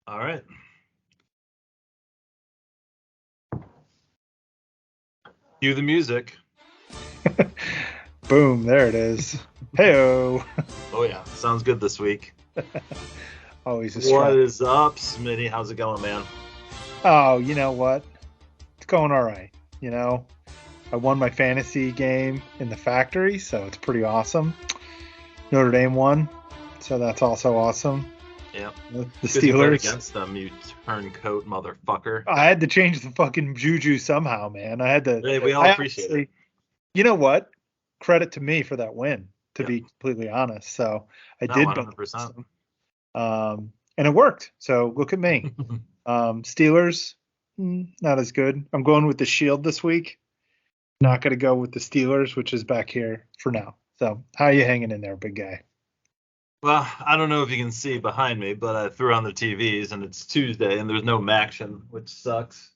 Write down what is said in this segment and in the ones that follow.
All right. Cue the music. Boom, there it is. Heyo. Oh yeah, sounds good this week. Always a What strong. is up, Smitty? How's it going, man? Oh, you know what? It's going all right. You know, I won my fantasy game in the factory, so it's pretty awesome. Notre Dame won, so that's also awesome. Yeah. The Good you bet Steelers. against them, you turncoat motherfucker. I had to change the fucking juju somehow, man. I had to. Hey, we all I appreciate it. honestly, you know what? Credit to me for that win, to Yep. be completely honest. So I No, did bet against 100%. them, and it worked. So look at me. Steelers, not as good. I'm going with the Shield this week. Not going to go with the Steelers, which is back here for now. So how you hanging in there, big guy? Well, I don't know if you can see behind me, but I threw on the TVs and it's Tuesday and there's no action, which sucks.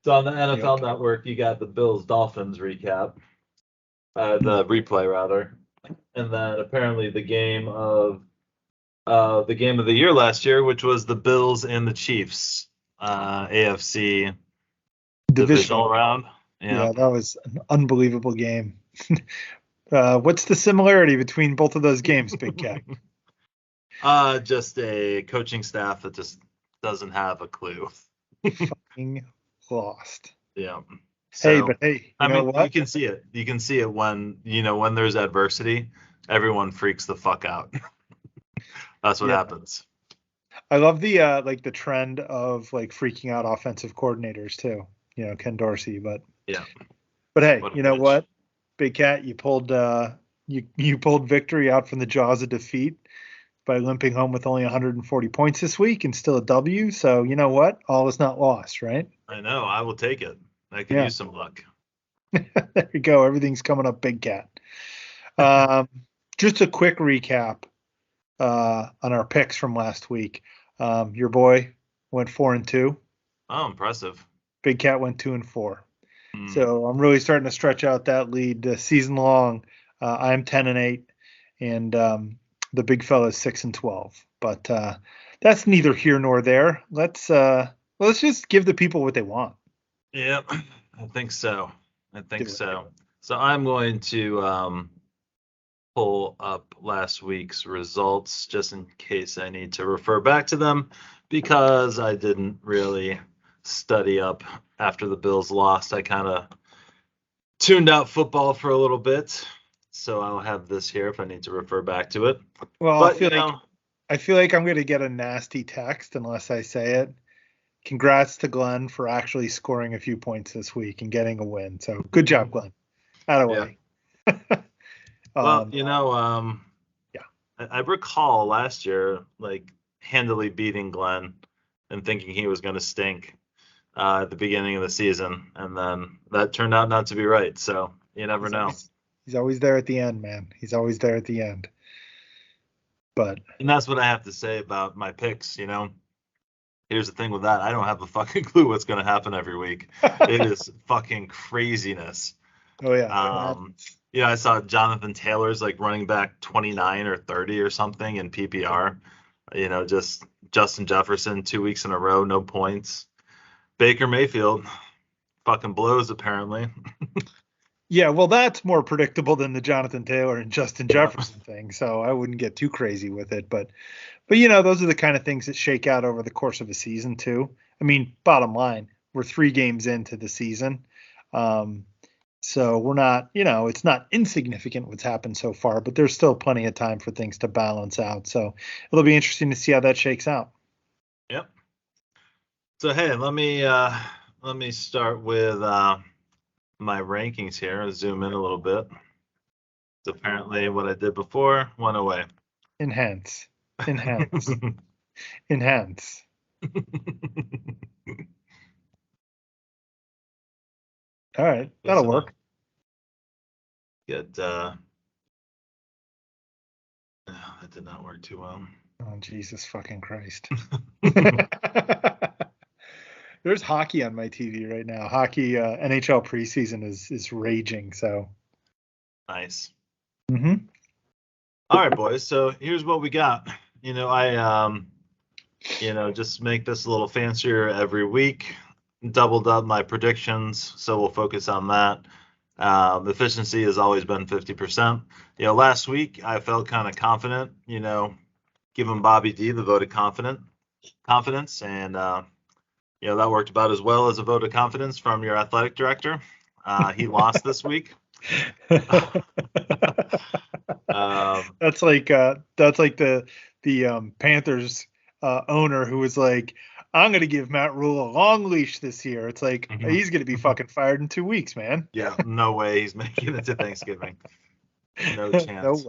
So on the NFL Yep. Network, you got the Bills Dolphins recap, the replay rather, and then apparently the game of the year last year, which was the Bills and the Chiefs, AFC divisional Divisional. round. Yeah. Yeah, that was an unbelievable game. What's the similarity between both of those games, Big Cat? Just a coaching staff that just doesn't have a clue. Fucking lost. Yeah. Hey, So, but hey, you I know mean, you what? can see it. You can see it when, when there's adversity, everyone freaks the fuck out. That's what Yeah, happens. I love the like the trend of like freaking out offensive coordinators too. You know, Ken Dorsey, Yeah. but hey, What a you know bitch. what? Big Cat, you pulled victory out from the jaws of defeat by limping home with only 140 points this week and still a W. So you know what? All is not lost, right? I know. I will take it. I could Yeah. use some luck. There you go. Everything's coming up, Big Cat. Um, just a quick recap on our picks from last week. Your boy went 4-2. Oh, impressive. Big Cat went 2-4. Hmm. So I'm really starting to stretch out that lead season long. I'm 10-8, and the big fella is 6-12. But that's neither here nor there. Let's just give the people what they want. Yeah, I think so. I think Do it. so. So I'm going to pull up last week's results just in case I need to refer back to them because I didn't really study up after the Bills lost. I kind of tuned out football for a little bit. So I'll have this here if I need to refer back to it. Well, But, I feel like I'm going to get a nasty text unless I say it. Congrats to Glenn for actually scoring a few points this week and getting a win. So good job, Glenn. Out of yeah. way. Well, um, yeah. I recall last year, like, handily beating Glenn and thinking he was going to stink at the beginning of the season, and then that turned out not to be right. So you never He's know. always he's always there at the end, man. He's always there at the end. But And that's what I have to say about my picks. Here's the thing with that: I don't have a fucking clue what's going to happen every week. It is fucking craziness. oh yeah, Um, I saw Jonathan Taylor's like running back 29 or 30 or something in PPR. Just Justin Jefferson 2 weeks in a row, no points. Baker Mayfield fucking blows apparently. yeah. Well, that's more predictable than the Jonathan Taylor and Justin Jefferson thing. So I wouldn't get too crazy with it. But those are the kind of things that shake out over the course of a season too. I mean, bottom line, we're 3 games into the season. Um, So we're not, it's not insignificant what's happened so far, but there's still plenty of time for things to balance out. So it'll be interesting to see how that shakes out. Yep. So hey, let me start with my rankings here. I'll zoom in a little bit. So apparently what I did before went away. Enhance, enhance, enhance. All right, Okay, that'll so now work. get that did not work too well. Oh, Jesus fucking Christ. There's hockey on my TV right now. Hockey, NHL preseason is raging. So, Nice. hmm All right, boys. So here's what we got. I just make this a little fancier every week. Doubled up my predictions, so we'll focus on that. Efficiency has always been 50%. Last week I felt kind of confident, giving Bobby D the vote of confidence, and that worked about as well as a vote of confidence from your athletic director. He lost this week. That's like the Panthers owner who was like, I'm going to give Matt Rule a long leash this year. It's like, he's going to be fucking fired in 2 weeks, man. Yeah, no way he's making it to Thanksgiving. No chance.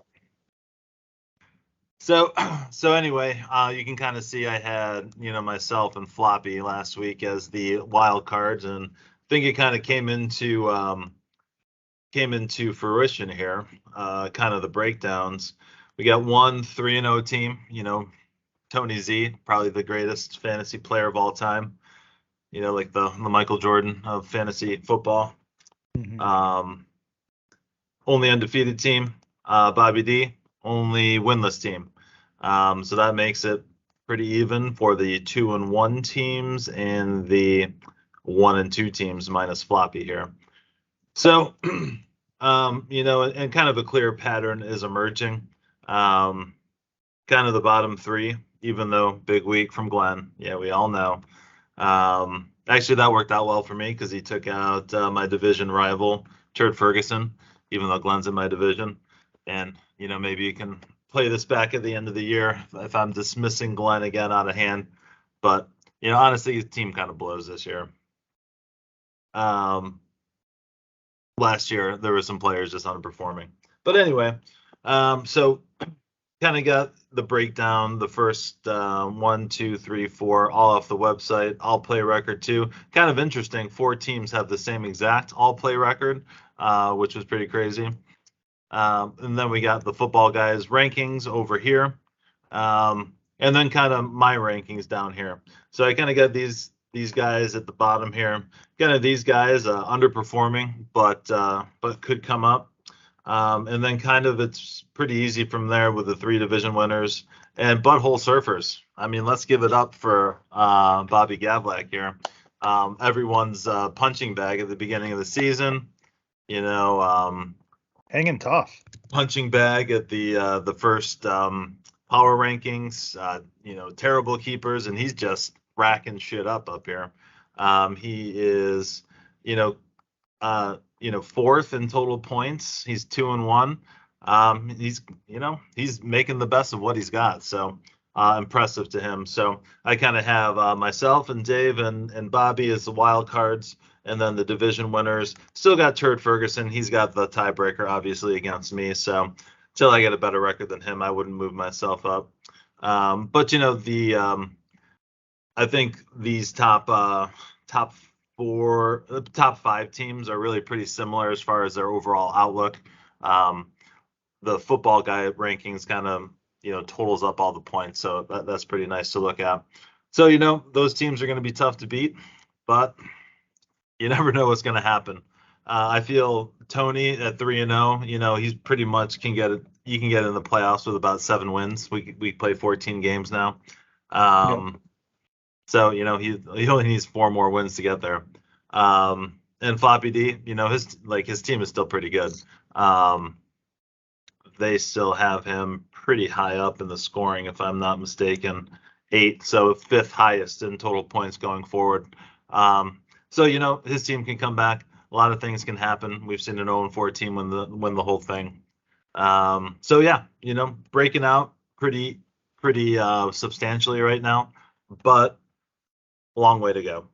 No. So anyway, you can kind of see I had, myself and Floppy last week as the wild cards, and I think it kind of came into fruition here. Kind of the breakdowns. We got one 3-0 team, Tony Z, probably the greatest fantasy player of all time. Like the Michael Jordan of fantasy football. Mm-hmm. Only undefeated team, Bobby D, only winless team. So that makes it pretty even for the 2-1 teams and the 1-2 teams minus Floppy here. So, and kind of a clear pattern is emerging. Kind of the bottom three, even though big week from Glenn. Yeah, we all know. Actually, that worked out well for me because he took out my division rival, Turd Ferguson, even though Glenn's in my division. And, maybe you can play this back at the end of the year if I'm dismissing Glenn again out of hand. But, honestly, his team kind of blows this year. Last year, there were some players just underperforming. But anyway, so kind of got the breakdown, the first 1, 2, 3, 4, all off the website, all play record too. Kind of interesting. 4 teams have the same exact all play record, which was pretty crazy. And then we got the football guys rankings over here. And then kind of my rankings down here. So I kind of got these guys at the bottom here. Kind of these guys underperforming, but could come up. And then kind of it's pretty easy from there with the 3 division winners and butthole surfers. I mean, let's give it up for Bobby Gavlak here. Everyone's punching bag at the beginning of the season. Hanging tough. Punching bag at the first power rankings. Terrible keepers, and he's just racking shit up here. He is, 4th in total points. He's 2-1. He's making the best of what he's got. So impressive to him. So I kind of have myself and Dave and Bobby as the wild cards, and then the division winners. Still got Turd Ferguson. He's got the tiebreaker, obviously, against me. So until I get a better record than him, I wouldn't move myself up. But I think these top 5 teams are really pretty similar as far as their overall outlook. The football guy rankings kind of, totals up all the points. So that's pretty nice to look at. So, those teams are going to be tough to beat, but you never know what's going to happen. I feel Tony at 3-0, he's pretty much you can get in the playoffs with about 7 wins. We play 14 games now. Yep. So, he only needs 4 more wins to get there. And Floppy D, his team is still pretty good. They still have him pretty high up in the scoring, if I'm not mistaken, 8. So 5th highest in total points going forward. So, his team can come back. A lot of things can happen. We've seen an 0-4 team win the whole thing. So yeah, breaking out pretty substantially right now, but a long way to go.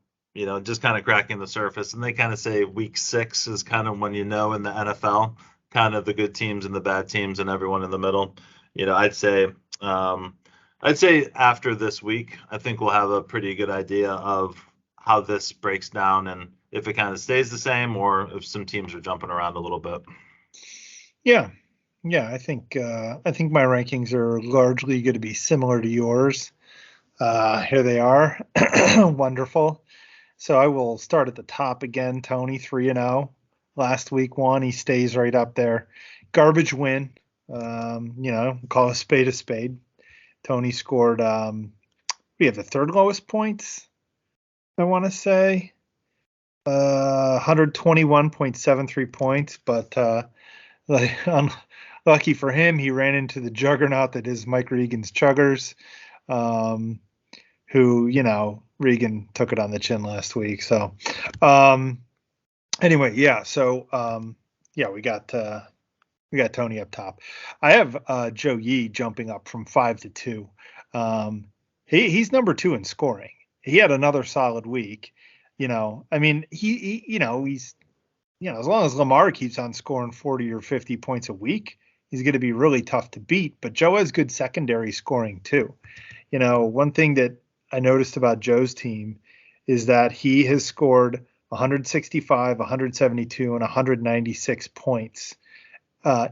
Just kind of cracking the surface. And they kind of say week 6 is kind of when in the NFL, kind of the good teams and the bad teams and everyone in the middle. I'd say after this week, I think we'll have a pretty good idea of how this breaks down and if it kind of stays the same or if some teams are jumping around a little bit. Yeah. I think my rankings are largely going to be similar to yours. Here they are. Wonderful. So I will start at the top again. Tony 3-0. Last week 1. He stays right up there. Garbage win. Call a spade a spade. Tony scored we have the third lowest points, I want to say. 121.73 points, but like, lucky for him, he ran into the juggernaut that is Mike Regan's Chuggers, who, Regan took it on the chin last week. So, anyway, yeah. So, yeah, we got Tony up top. I have Joe Yee jumping up from 5 to 2. He's number 2 in scoring. He had another solid week. I mean, he's as long as Lamar keeps on scoring 40 or 50 points a week, he's going to be really tough to beat. But Joe has good secondary scoring too. One thing that I noticed about Joe's team is that he has scored 165, 172, and 196 points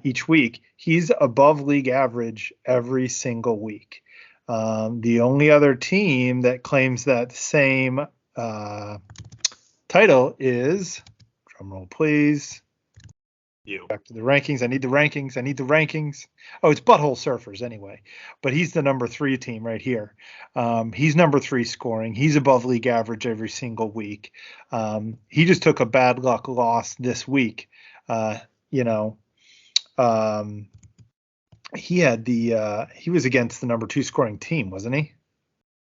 each week. He's above league average every single week. The only other team that claims that same title is, drum roll please. You. Back to the rankings. I need the rankings. Oh, it's Butthole Surfers anyway. But he's the number 3 team right here. He's number 3 scoring. He's above league average every single week. He just took a bad luck loss this week. He had he was against the number 2 scoring team, wasn't he?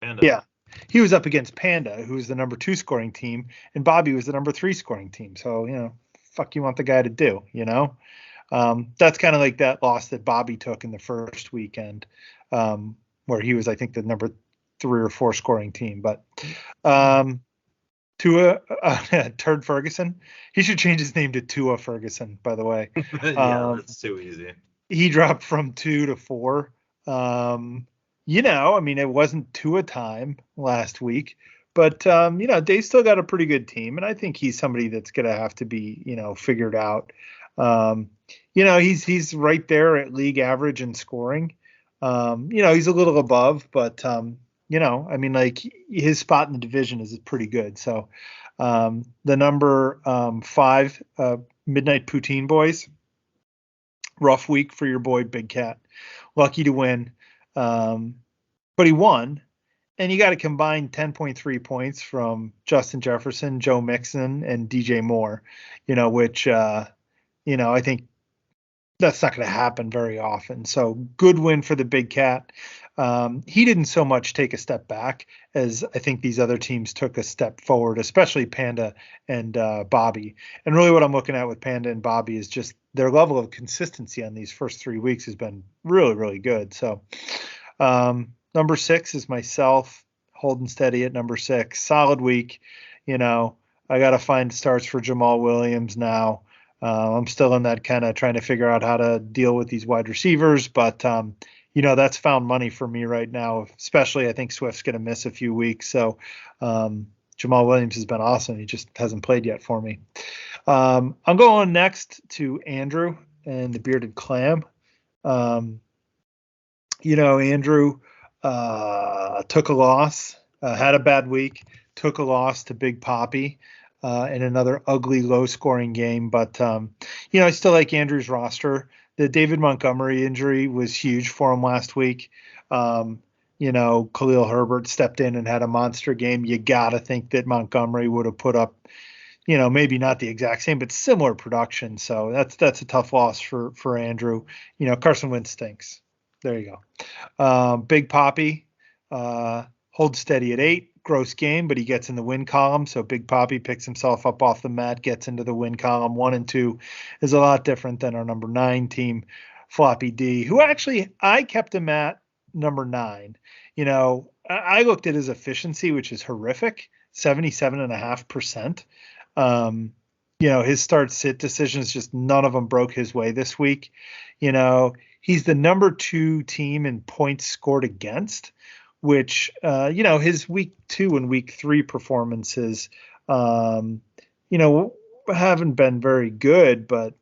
Panda. Yeah. He was up against Panda, who's the number 2 scoring team, and Bobby was the number 3 scoring team. So, fuck you want the guy to do, That's kind of like that loss that Bobby took in the first weekend, where he was, I think, the number 3 or 4 scoring team. But Tua, Turd Ferguson, he should change his name to Tua Ferguson, by the way. Yeah, that's too easy. He dropped from 2 to 4. I mean, it wasn't Tua time last week, but they still got a pretty good team, and I think he's somebody that's going to have to be, figured out. He's right there at league average in scoring. He's a little above, but I mean, like, his spot in the division is pretty good. So, the number 5 Midnight Poutine Boys, rough week for your boy Big Cat. Lucky to win. But he won, and you got to combine 10.3 points from Justin Jefferson, Joe Mixon, and DJ Moore, which, I think that's not going to happen very often. So good win for the Big Cat. He didn't so much take a step back as I think these other teams took a step forward, especially Panda and Bobby. And really what I'm looking at with Panda and Bobby is just their level of consistency on these first 3 weeks has been really, really good. So, number 6 is myself, holding steady at number 6. Solid week. I got to find starts for Jamal Williams now. I'm still in that kind of trying to figure out how to deal with these wide receivers, but that's found money for me right now, especially I think Swift's going to miss a few weeks. So Jamal Williams has been awesome. He just hasn't played yet for me. I'm going next to Andrew and the Bearded Clam. Andrew took a loss, had a bad week, took a loss to Big Poppy in another ugly, low-scoring game. But, I still like Andrew's roster. The David Montgomery injury was huge for him last week. Khalil Herbert stepped in and had a monster game. You got to think that Montgomery would have put up, maybe not the exact same, but similar production. So that's a tough loss for Andrew. Carson Wentz stinks. There you go. Big Poppy holds steady at 8. Gross game, but he gets in the win column. So Big Poppy picks himself up off the mat, gets into the win column. 1 and 2 is a lot different than our number 9 team, Floppy D, who actually I kept him at number 9. I looked at his efficiency, which is horrific, 77.5%. His start sit decisions, just none of them broke his way this week. He's the number 2 team in points scored against, which, his week 2 and week 3 performances, haven't been very good, but,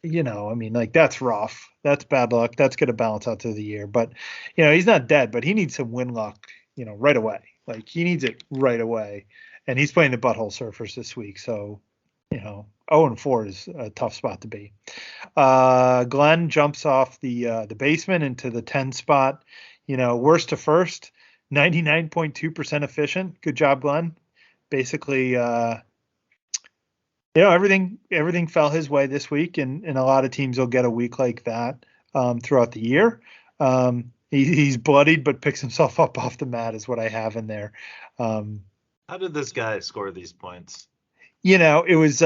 that's rough. That's bad luck. That's going to balance out through the year. But, he's not dead, but he needs some win luck, right away. Like, he needs it right away. And he's playing the Butthole Surfers this week. So, 0-4 is a tough spot to be. Glenn jumps off the basement into the 10 spot. Worst to first. 99.2% efficient. Good job, Glenn. Basically, everything fell his way this week, and a lot of teams will get a week like that throughout the year. He's bloodied, but picks himself up off the mat is what I have in there. How did this guy score these points? It was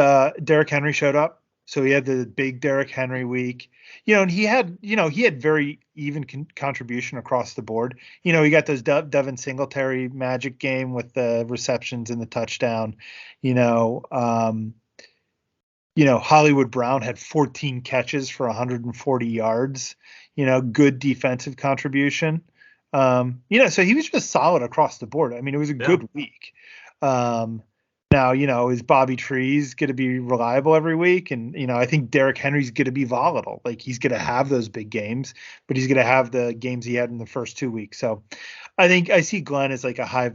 Derrick Henry showed up. So he had the big Derrick Henry week, and he had very even contribution across the board. He got those Devin Singletary magic game with the receptions and the touchdown. Hollywood Brown had 14 catches for 140 yards. Good defensive contribution. So he was just solid across the board. I mean, it was a good week. Now, is Bobby Trees going to be reliable every week? And, I think Derrick Henry's going to be volatile. Like, he's going to have those big games, but he's going to have the games he had in the first 2 weeks. So I think I see Glenn as like a high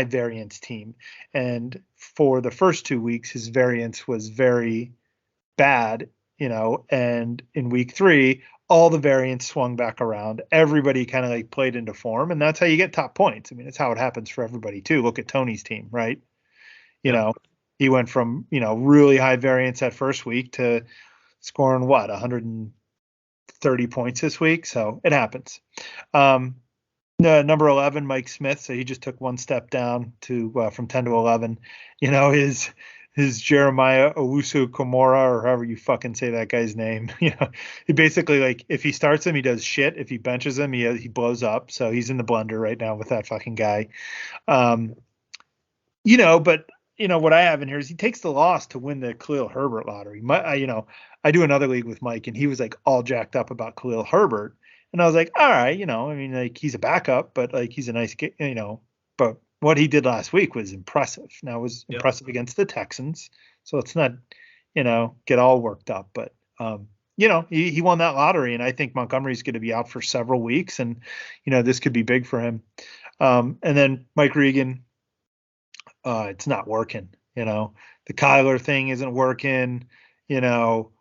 variance team. And for the first 2 weeks, his variance was very bad, and in week 3, all the variance swung back around. Everybody kind of like played into form, and that's how you get top points. I mean, it's how it happens for everybody too. Look at Tony's team, right? He went from, really high variance that first week to scoring 130 points this week. So it happens. Number 11, Mike Smith. So he just took one step down to from 10 to 11. His Jeremiah Owusu Komora, or however you fucking say that guy's name. He basically, like, if he starts him, he does shit. If he benches him, he blows up. So he's in the blender right now with that fucking guy. But what I have in here is he takes the loss to win the Khalil Herbert lottery. I do another league with Mike, and he was like all jacked up about Khalil Herbert, and I was like, all right, like, he's a backup, but like, he's a nice, but what he did last week was impressive. Now, it was impressive against the Texans, so let's not, get all worked up, but he won that lottery, and I think Montgomery's going to be out for several weeks, and this could be big for him. And then Mike Regan. It's not working, the Kyler thing isn't working, Alvin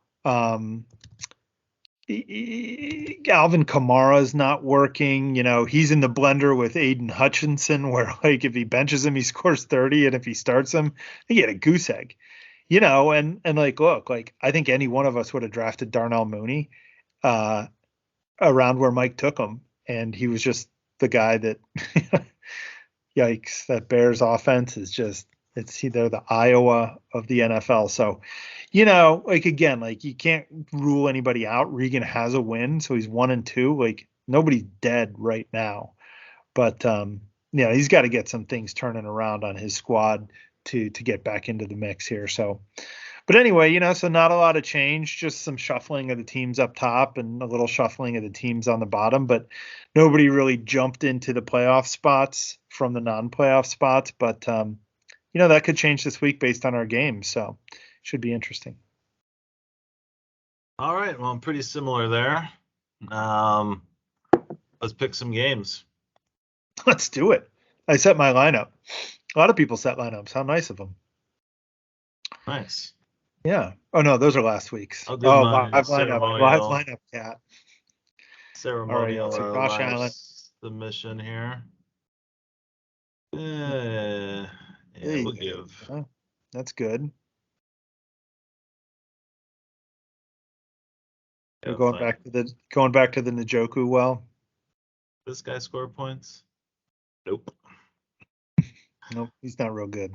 Kamara is not working, he's in the blender with Aiden Hutchinson, where like if he benches him, he scores 30, and if he starts him, he get a goose egg, and like, look, like, I think any one of us would have drafted Darnell Mooney around where Mike took him, and he was just the guy that yikes, that Bears offense is just, they're the Iowa of the NFL. So, like, again, like, you can't rule anybody out. Regan has a win, so he's 1-2. Like, nobody's dead right now, but he's got to get some things turning around on his squad to get back into the mix here. So, but anyway, so not a lot of change, just some shuffling of the teams up top and a little shuffling of the teams on the bottom, but nobody really jumped into the playoff spots from the non-playoff spots. But, that could change this week based on our games. So should be interesting. All right. Well, I'm pretty similar there. Let's pick some games. Let's do it. I set my lineup. A lot of people set lineups. How nice of them. Nice. Yeah. Oh, no, those are last week's. Live lineup, cat. Ceremonial. All right, Josh Allen. Submission here. Yeah, we'll give. Oh, that's good. We're going back to the Njoku well. This guy score points? Nope. Nope, he's not real good.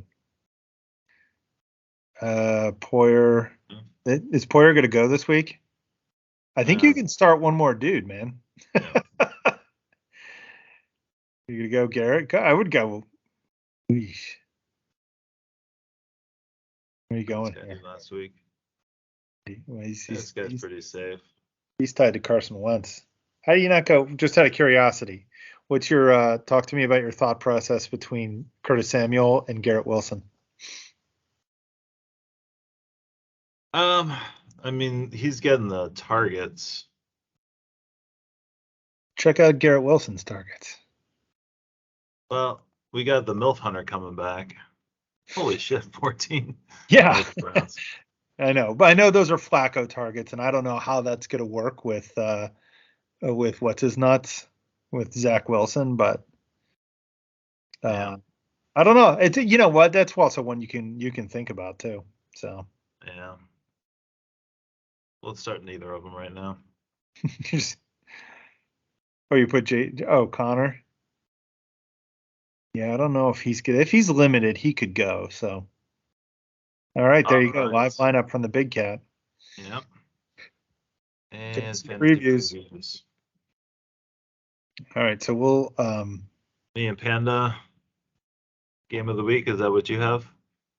Poyer. Is Poyer going to go this week? I think you can start one more dude, man. Yeah. You going to go Garrett? I would go. Eesh. Where are you going here? Last week. This guy's pretty safe. He's tied to Carson Wentz. How do you not go? Just out of curiosity, what's your talk to me about your thought process between Curtis Samuel and Garrett Wilson? I mean, he's getting the targets. Check out Garrett Wilson's targets. Well, we got the MILF Hunter coming back. Holy shit, 14. Yeah. I know, but I know those are Flacco targets, and I don't know how that's going to work with what's his nuts with Zach Wilson, but Yeah. I don't know. It's you know what? That's also one you can think about too. So Yeah. Let's start neither of them right now. just oh you put Connor. Yeah, I don't know if he's good. If he's limited, he could go. So all right, there All you go. Live right. lineup from the Big Cat. Yep. And Fantasy fantasy previews. previews. All right, so we'll Me and Panda game of the week. Is that what you have?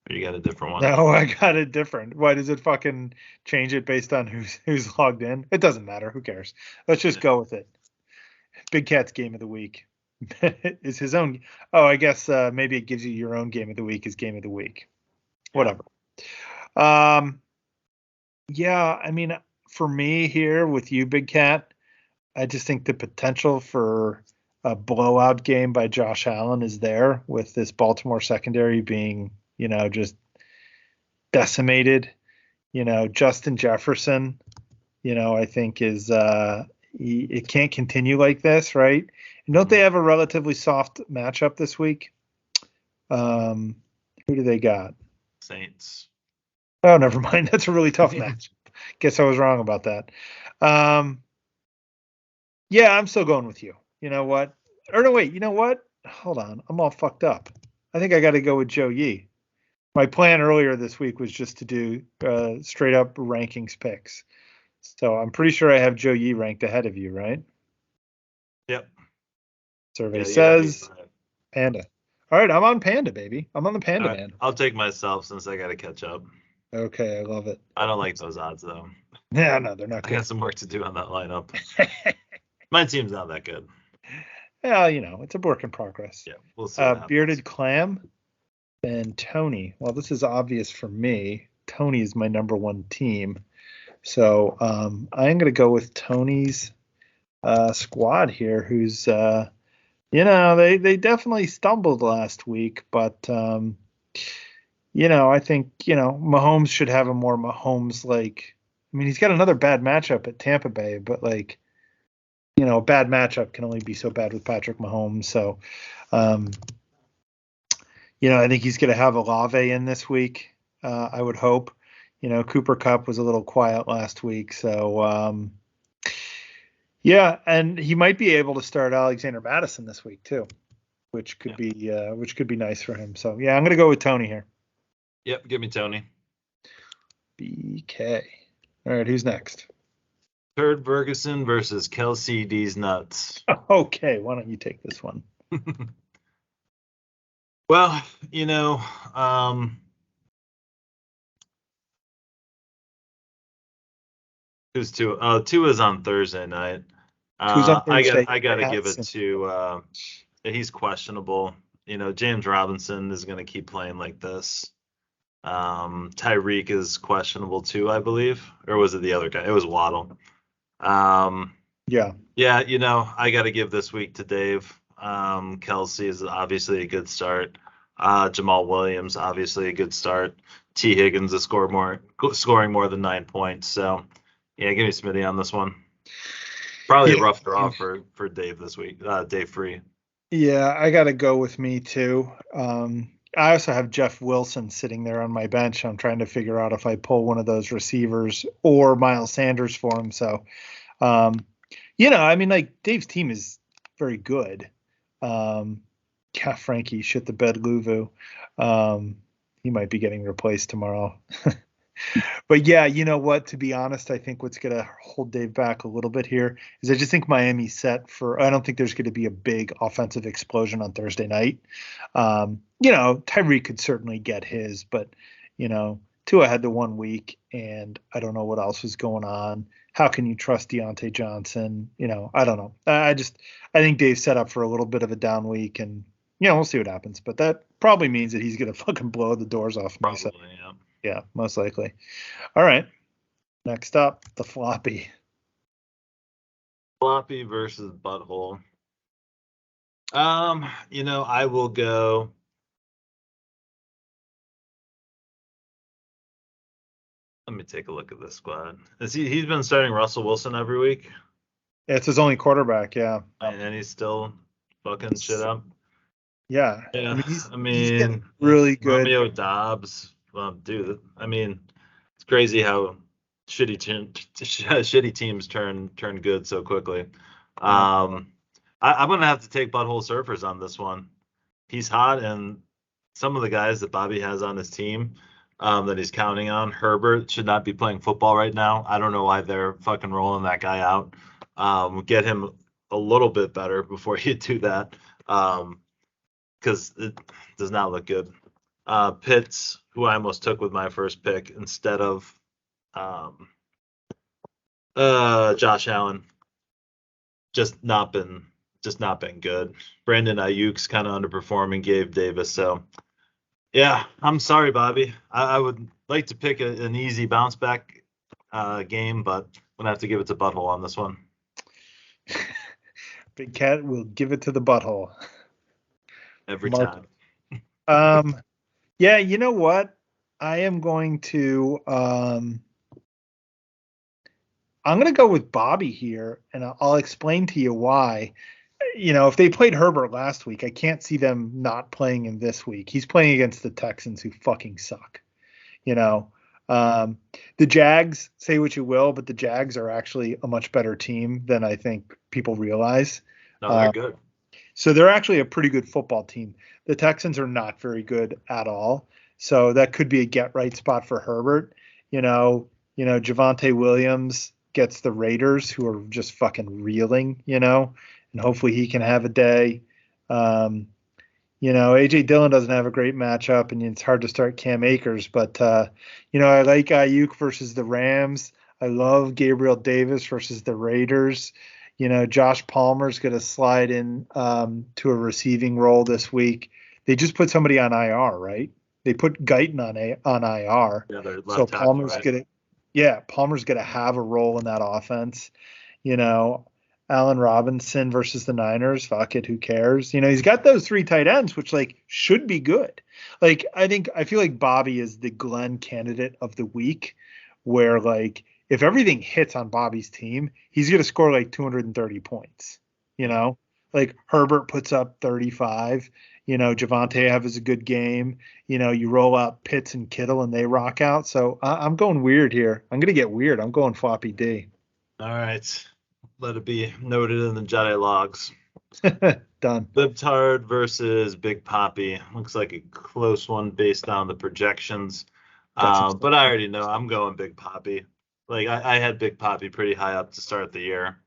Or you got a different one? no, I got it different. Why does it fucking change it based on who's logged in? It doesn't matter. Who cares? Let's just go with it. Big Cat's game of the week is his own. Oh, I guess maybe it gives you your own game of the week as game of the week. Yeah. Whatever. Um, yeah, I mean, for me here with you, Big Cat, I just think the potential for a blowout game by Josh Allen is there with this Baltimore secondary being, just decimated. Justin Jefferson, I think is it can't continue like this, right? And don't they have a relatively soft matchup this week? Who do they got? Saints. Oh, never mind. That's a really tough match. Guess I was wrong about that. Um, yeah, I'm still going with you. You know what? Or no, wait. You know what? Hold on. I'm all fucked up. I think I got to go with Joe Yee. My plan earlier this week was just to do straight up rankings picks. So I'm pretty sure I have Joe Yee ranked ahead of you, right? Yep. Survey Yeah, you got me says 5. Panda. All right, I'm on Panda, baby. I'm on the All Panda right. man. I'll take myself since I got to catch up. Okay, I love it. I don't like those odds though. Yeah, no, they're not I got good. some work to do on that lineup. My team's not that good. Yeah, it's a work in progress. Yeah, we'll see what happens. Bearded Clam and Tony. Well, this is obvious for me. Tony is my number one team. So I'm going to go with Tony's squad here, who's, they definitely stumbled last week, but, I think, Mahomes should have a more Mahomes like, I mean, he's got another bad matchup at Tampa Bay, but like, a bad matchup can only be so bad with Patrick Mahomes. So, um, I think he's going to have Olave in this week. I would hope. Cooper Kupp was a little quiet last week, so yeah, and he might be able to start Alexander Madison this week too, which could be nice for him. So yeah, I'm going to go with Tony here. Yep, give me Tony. BK. All right, who's next? Turd Ferguson versus Kelsey D's nuts. Okay, why don't you take this one? Well, who's two? Two is on Thursday night. Who's on Thursday? I got to give it to. He's questionable. James Robinson is going to keep playing like this. Tyreek is questionable too, I believe, or was it the other guy? It was Waddle. Yeah. Yeah, I got to give this week to Dave. Kelsey is obviously a good start. Jamal Williams, obviously a good start. T. Higgins is scoring more than 9 points. So, yeah, give me Smitty on this one. Probably a rough draw for Dave this week. Dave Free. Yeah, I got to go with me too. I also have Jeff Wilson sitting there on my bench. I'm trying to figure out if I pull one of those receivers or Miles Sanders for him. So, I mean, like Dave's team is very good. Yeah, Frankie shit the bed Luvu. He might be getting replaced tomorrow. But yeah, you know what? To be honest, I think what's going to hold Dave back a little bit here is I just think Miami's set for. I don't think there's going to be a big offensive explosion on Thursday night. Tyreek could certainly get his, but Tua had the 1 week, and I don't know what else was going on. How can you trust Deontay Johnson? I don't know. I think Dave's set up for a little bit of a down week, and we'll see what happens. But that probably means that he's going to fucking blow the doors off me. Probably, So, yeah. yeah, most likely. All right. Next up, the floppy. Floppy versus butthole. I will go. Let me take a look at this squad. He's been starting Russell Wilson every week? It's his only quarterback, yeah. And he's still fucking shit up. Yeah. I Yeah, mean, he's I he's getting mean, really good. Romeo Dobbs, dude. I mean, it's crazy how shitty teams turn good so quickly. Yeah. I'm gonna have to take Butthole Surfers on this one. He's hot, and some of the guys that Bobby has on his team, that he's counting on, Herbert should not be playing football right now. I don't know why they're fucking rolling that guy out. Get him a little bit better before you do that. Because it does not look good. Pitts, who I almost took with my first pick instead of um, Josh Allen, just not been just not been good. Brandon Ayuk's kind of underperforming Gabe Davis, so yeah, I'm sorry, Bobby. I would like to pick an easy bounce back game, but I'm gonna have to give it to Butthole on this one Big Cat will give it to the butthole. every Mark. time. Yeah, you know what? I am going to I'm going to go with Bobby here, and I'll explain to you why. You know, if they played Herbert last week, I can't see them not playing him this week. He's playing against the Texans, who fucking suck. You know, um, the Jags, say what you will, but the Jags are actually a much better team than I think people realize. No, they're Uh, good. so they're actually a pretty good football team. The Texans are not very good at all. So that could be a get right spot for Herbert. Javonte Williams gets the Raiders, who are just fucking reeling, and hopefully he can have a day. Um, AJ Dillon doesn't have a great matchup, and it's hard to start Cam Akers, but I like Ayuk versus the Rams. I love Gabriel Davis versus the Raiders. Josh Palmer's going to slide in to a receiving role this week. They just put somebody on IR, right? They put Guyton on IR. Yeah, they're So left tackle, right? Palmer's gonna have a role in that offense. You know, Allen Robinson versus the Niners. Fuck it, who cares? He's got those three tight ends, which should be good. I feel like Bobby is the Glenn candidate of the week, where if everything hits on Bobby's team, he's gonna score 230 points. You know, Herbert puts up 35. Javonte has a good game. You roll out Pitts and Kittle and they rock out. So I'm going weird here. I'm gonna get weird. I'm going floppy D. All right. Let it be noted in the Jedi logs. Done. Libtard versus Big Poppy. Looks like a close one based on the projections. But I already know I'm going Big Poppy. I had Big Poppy pretty high up to start the year.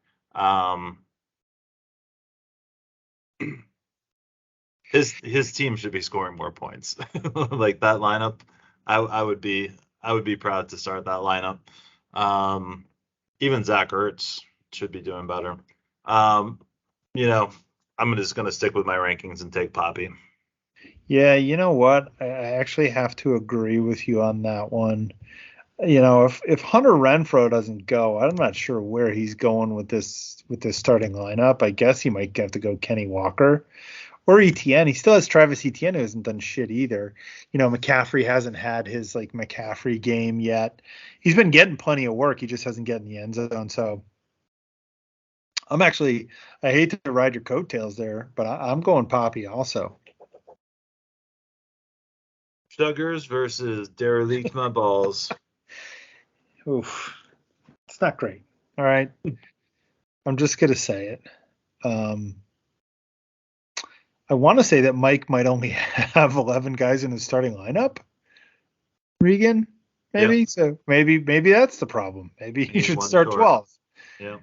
His team should be scoring more points. Like that lineup, I would be proud to start that lineup. Even Zach Ertz should be doing better. I'm just gonna stick with my rankings and take Poppy. Yeah, you know what? I actually have to agree with you on that one. If Hunter Renfrow doesn't go, I'm not sure where he's going with this starting lineup. I guess he might have to go Kenny Walker or ETN. He still has Travis Etienne, who hasn't done shit either. McCaffrey hasn't had his McCaffrey game yet. He's been getting plenty of work. He just hasn't gotten the end zone. So I hate to ride your coattails there, but I'm going Poppy also. Sugars versus Derelict My Balls. Oof. It's not great. All right. I'm just going to say it. I want to say that Mike might only have 11 guys in his starting lineup. Regan, maybe. Yep. So maybe that's the problem. Maybe he should start 12. Yeah.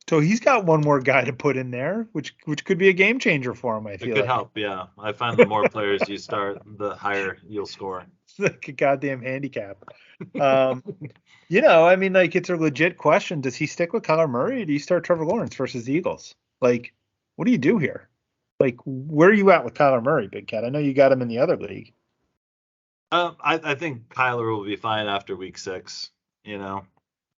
So he's got one more guy to put in there, which could be a game changer for him. I feel it could help. Yeah, I find the more players you start, the higher you'll score. It's like a goddamn handicap. It's a legit question. Does he stick with Kyler Murray, or do you start Trevor Lawrence versus the Eagles? What do you do here? Where are you at with Kyler Murray, Big Cat? I know you got him in the other league. I think Kyler will be fine after week 6.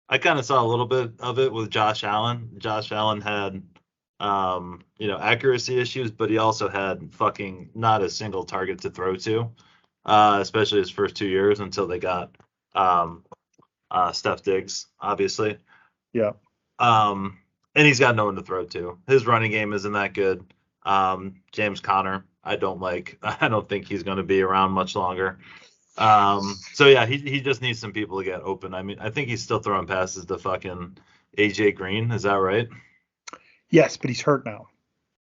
I kind of saw a little bit of it with Josh Allen. Josh Allen had, accuracy issues, but he also had fucking not a single target to throw to, especially his first 2 years until they got Steph Diggs, obviously. Yeah. And he's got no one to throw to. His running game isn't that good. James Conner, I don't like. I don't think he's going to be around much longer. So yeah, he just needs some people to get open. I mean, I think he's still throwing passes to fucking AJ Green. Is that right? Yes, but he's hurt now.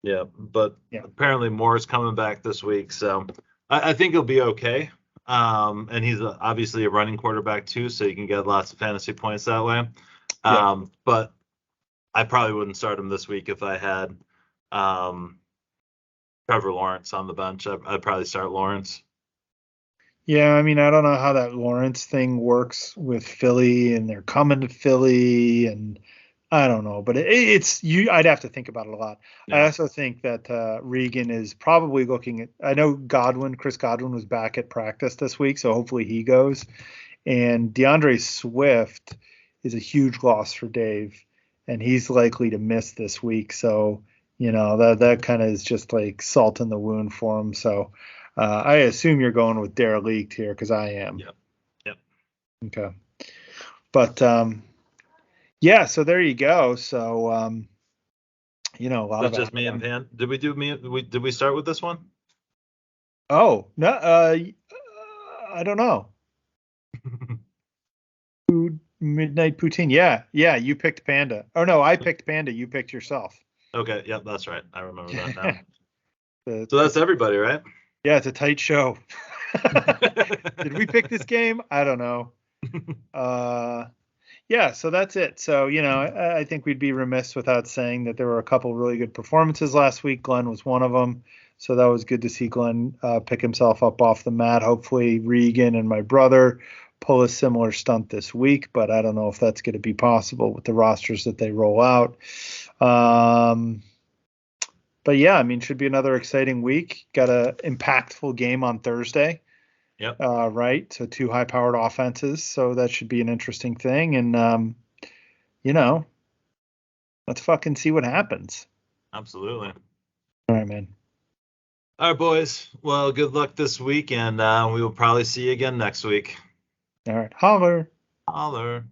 Yeah, but Yeah. apparently Moore's coming back this week, so I think he'll be okay. And he's obviously a running quarterback too, so you can get lots of fantasy points that way. Yeah. But I probably wouldn't start him this week if I had Trevor Lawrence on the bench. I'd probably start Lawrence. Yeah, I mean, I don't know how that Lawrence thing works with Philly, and they're coming to Philly, and I don't know, but it's you. I'd have to think about it a lot. I Yeah. also think that Regan is probably looking at. I know Chris Godwin was back at practice this week, so hopefully he goes. And DeAndre Swift is a huge loss for Dave, and he's likely to miss this week. So that kind of is just like salt in the wound for him. So I assume you're going with derelict here because I am. Yep. Yep. Okay. But yeah, so there you go. So a lot That's of just me and Pan. Did we do me? Did we start with this one? Oh no, I don't know. Midnight Poutine. Yeah, you picked Panda. Oh no, I picked Panda. You picked yourself. Okay, yep, that's right. I remember that now. So So that's everybody, right? Yeah, it's a tight show. Did we pick this game? I don't know. Yeah, so that's it. So, I think we'd be remiss without saying that there were a couple really good performances last week. Glenn was one of them. So that was good to see Glenn pick himself up off the mat. Hopefully Regan and my brother pull a similar stunt this week, but I don't know if that's going to be possible with the rosters that they roll out. But yeah, I mean, should be another exciting week. Got a impactful game on Thursday. Yep. Right. So 2 high-powered offenses. So that should be an interesting thing. And let's fucking see what happens. Absolutely. All right, man. All right, boys. Well, good luck this week, and we will probably see you again next week. All right. Holler. Holler.